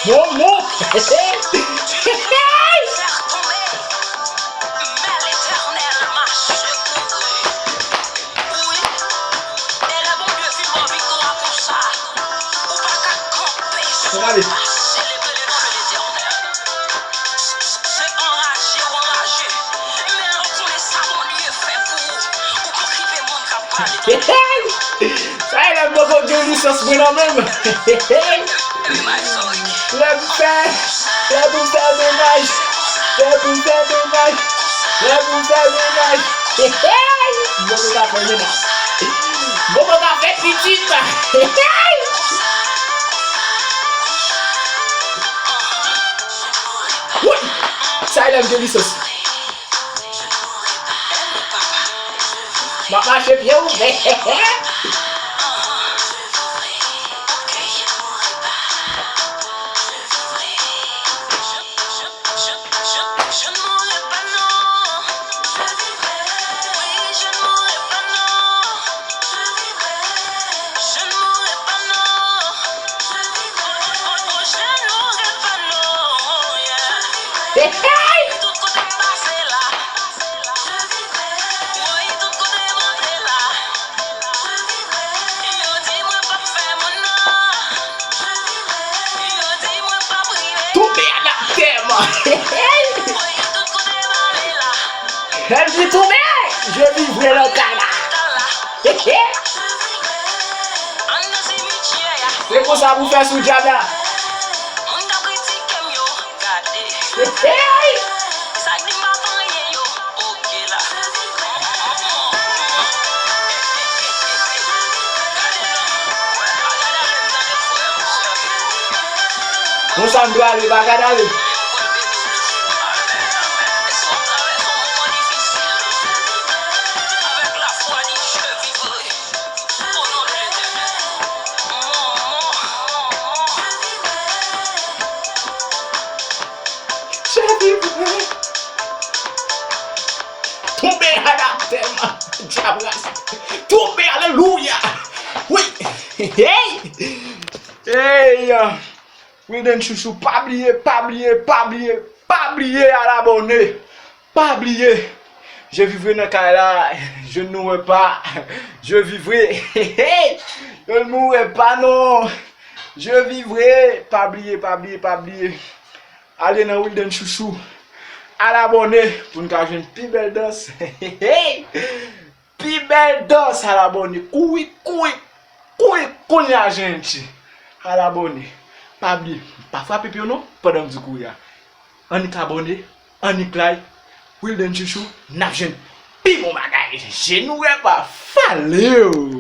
Non, non. Allez. Ça y est, la bobo de licence, moi là même. La bouffe à ménage. La bouffe à ménage. La bouffe à ménage. Bobo va faire ménage. Bobo va faire petite. Oui, ça y est, la de licence. Ma marche bien ouverte. Elle dit tout bien, je vivrai le Ghana. C'est pour ça que vous faites sous Jada. Nous sommes doit aller bagarrer. Tomber à la terre, tomber, alléluia. Oui. Hey. Hey. Wilden Chouchou, pas oublier, pas oublier, pas oublier, pas oublier à l'abonner. Pas oublier. Je vivrai dans le Canada, je ne mourrai pas. Je vivrai. Je ne mourrai pas, non. Je vivrai. Pas oublier, pas oublier, pas oublier. Allez dans Wilden Chouchou. À l'abonner pour nous avoir une plus belle danse. Plus belle danse à l'abonner. Couille, gente. À l'abonner. Pas oublier. Pas frapper pion non pendant du coup ya. On est abonné, on est like. Wilden Chouchou, n'a jeune. Puis mon bagage, je nous pas fallu.